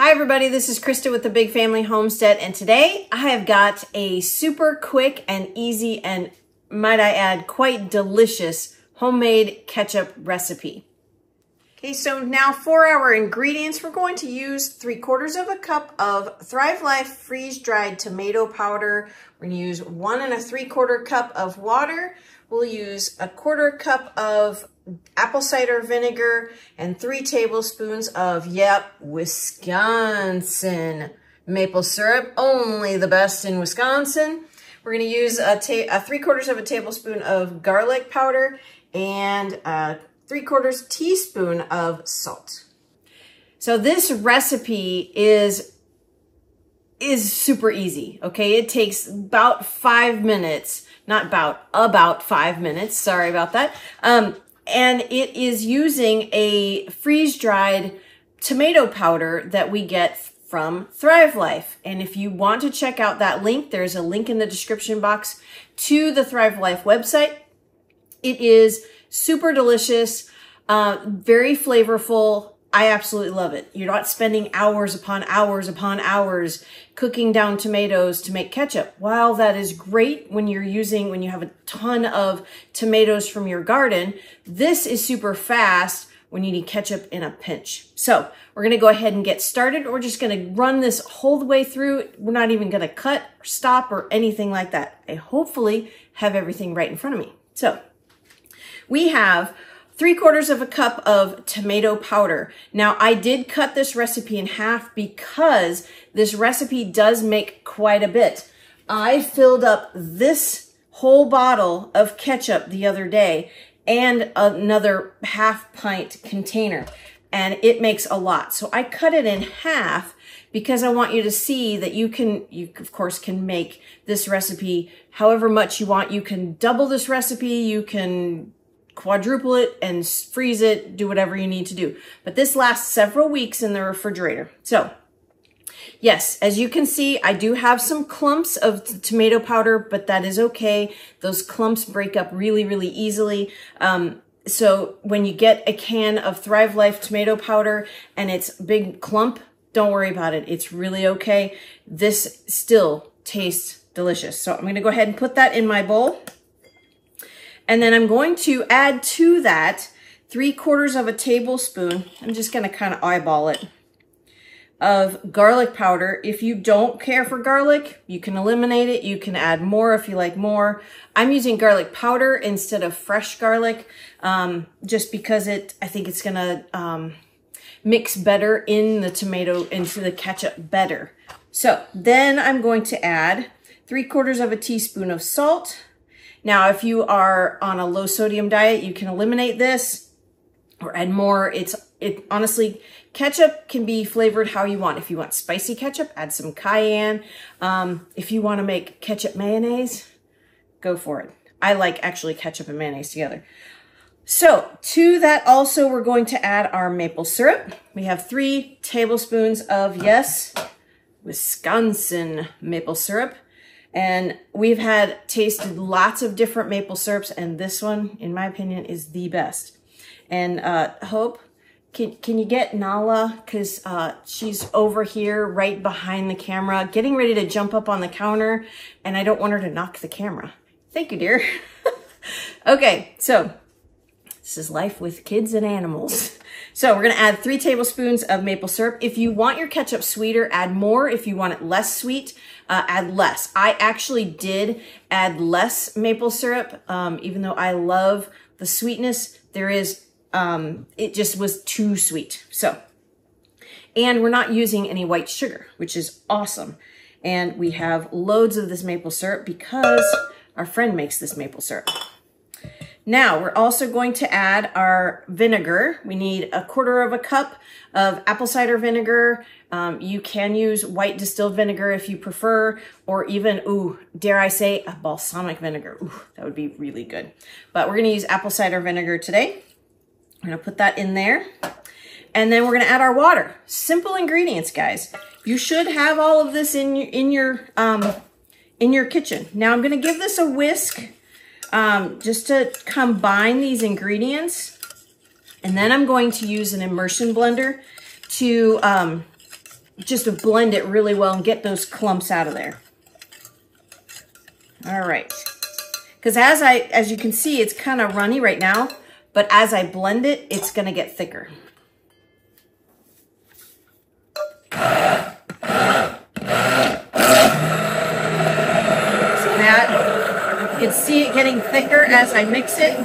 Hi everybody, this is Krista with the Big Family Homestead, and today I have got a super quick and easy and, might I add, quite delicious homemade ketchup recipe. Okay, so now for our ingredients, we're going to use 3/4 cup of Thrive Life freeze-dried tomato powder. We're going to use 1 3/4 cup of water. We'll use 1/4 cup of apple cider vinegar and 3 tablespoons of, Wisconsin maple syrup, only the best in Wisconsin. We're going to use a 3/4 tablespoon of garlic powder and 3/4 teaspoon of salt. So this recipe is super easy, okay? It takes about 5 minutes, not about 5 minutes, sorry about that. And it is using a freeze-dried tomato powder that we get from Thrive Life. And if you want to check out that link, there's a link in the description box to the Thrive Life website. It is super delicious, very flavorful. I absolutely love it. You're not spending hours upon hours cooking down tomatoes to make ketchup. While that is great when you have a ton of tomatoes from your garden, this is super fast when you need ketchup in a pinch. So we're going to go ahead and get started. We're just going to run this whole way through. We're not even going to cut or stop or anything like that. I hopefully have everything right in front of me. So we have 3/4 cup of tomato powder. Now, I did cut this recipe in half because this recipe does make quite a bit. I filled up this whole bottle of ketchup the other day and another half pint container, and it makes a lot. So I cut it in half because I want you to see that you of course can make this recipe however much you want. You can double this recipe, you can quadruple it and freeze it, do whatever you need to do. But this lasts several weeks in the refrigerator. So yes, as you can see, I do have some clumps of tomato powder, but that is okay. Those clumps break up really, really easily. So when you get a can of Thrive Life tomato powder and it's a big clump, don't worry about it. It's really okay. This still tastes delicious. So I'm going to go ahead and put that in my bowl. And then I'm going to add to that 3/4 tablespoon, I'm just going to kind of eyeball it, of garlic powder. If you don't care for garlic, you can eliminate it. You can add more if you like more. I'm using garlic powder instead of fresh garlic, just because I think it's going to mix better in the tomato, into the ketchup better. So then I'm going to add 3/4 teaspoon of salt. Now, if you are on a low sodium diet, you can eliminate this or add more. Honestly, ketchup can be flavored how you want. If you want spicy ketchup, add some cayenne. If you want to make ketchup mayonnaise, go for it. I like actually ketchup and mayonnaise together. So to that also, we're going to add our maple syrup. We have 3 tablespoons of, Wisconsin maple syrup. And we've tasted lots of different maple syrups, and this one, in my opinion, is the best. And Hope, can you get Nala? Because she's over here right behind the camera, getting ready to jump up on the counter, and I don't want her to knock the camera. Thank you, dear. Okay, so this is life with kids and animals. So we're going to add 3 tablespoons of maple syrup. If you want your ketchup sweeter, add more. If you want it less sweet, add less. I actually did add less maple syrup, even though I love the sweetness. It just was too sweet. So, and we're not using any white sugar, which is awesome. And we have loads of this maple syrup because our friend makes this maple syrup. Now, we're also going to add our vinegar. We need 1/4 cup of apple cider vinegar. You can use white distilled vinegar if you prefer, or even, dare I say, a balsamic vinegar. That would be really good. But we're going to use apple cider vinegar today. I'm going to put that in there. And then we're going to add our water. Simple ingredients, guys. You should have all of this in your kitchen. Now, I'm going to give this a whisk. Just to combine these ingredients. And then I'm going to use an immersion blender to just to blend it really well and get those clumps out of there. All right. Because as you can see, it's kind of runny right now, but as I blend it, it's going to get thicker. See that? You can see it getting thicker as I mix it.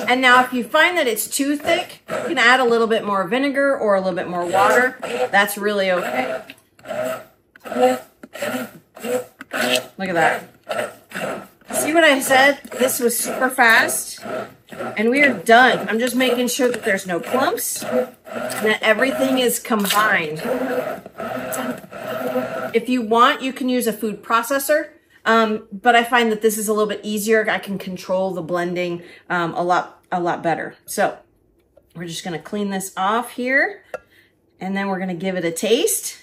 And now if you find that it's too thick, you can add a little bit more vinegar or a little bit more water. That's really okay. Look at that. See what I said? This was super fast. And we are done. I'm just making sure that there's no clumps and that everything is combined. If you want, you can use a food processor. But I find that this is a little bit easier. I can control the blending a lot better. So we're just going to clean this off here. And then we're going to give it a taste.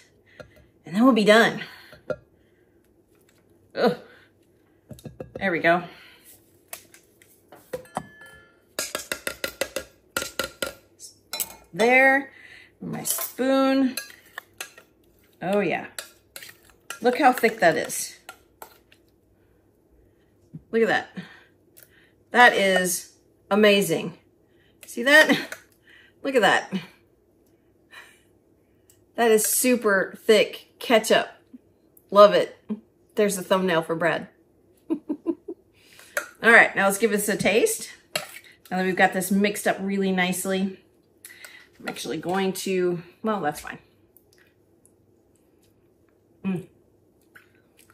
And then we'll be done. Ugh. There we go. There. My spoon. Oh yeah. Look how thick that is. Look at that. That is amazing. See that? Look at that. That is super thick ketchup. Love it. There's the thumbnail for Brad. All right, now let's give this a taste. Now that we've got this mixed up really nicely, I'm actually going to, well, that's fine.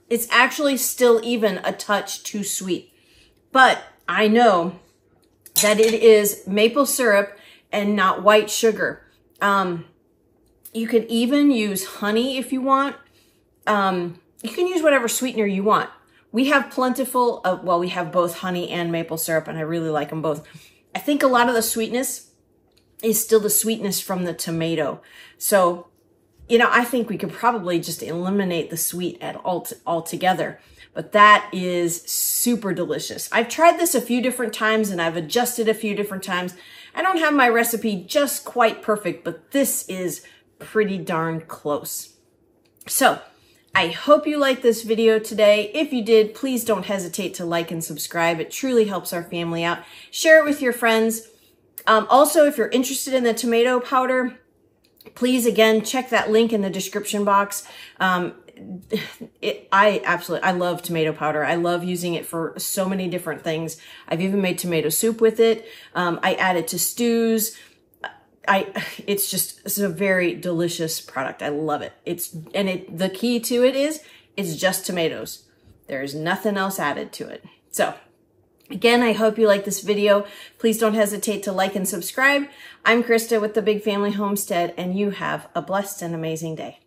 It's actually still even a touch too sweet, but I know that it is maple syrup and not white sugar. You could even use honey if you want. You can use whatever sweetener you want. We have plentiful of, well, we have both honey and maple syrup, and I really like them both. I think a lot of the sweetness is still the sweetness from the tomato. So, you know, I think we could probably just eliminate the sweet altogether. But that is super delicious. I've tried this a few different times and I've adjusted a few different times. I don't have my recipe just quite perfect, but this is pretty darn close. So I hope you liked this video today. If you did, please don't hesitate to like and subscribe. It truly helps our family out. Share it with your friends. Also, if you're interested in the tomato powder, please, again, check that link in the description box. I love tomato powder. I love using it for so many different things. I've even made tomato soup with it. I add it to stews. It's a very delicious product. I love it. The key to it is it's just tomatoes. There's nothing else added to it. So again, I hope you like this video. Please don't hesitate to like and subscribe. I'm Krista with the Big Family Homestead, and you have a blessed and amazing day.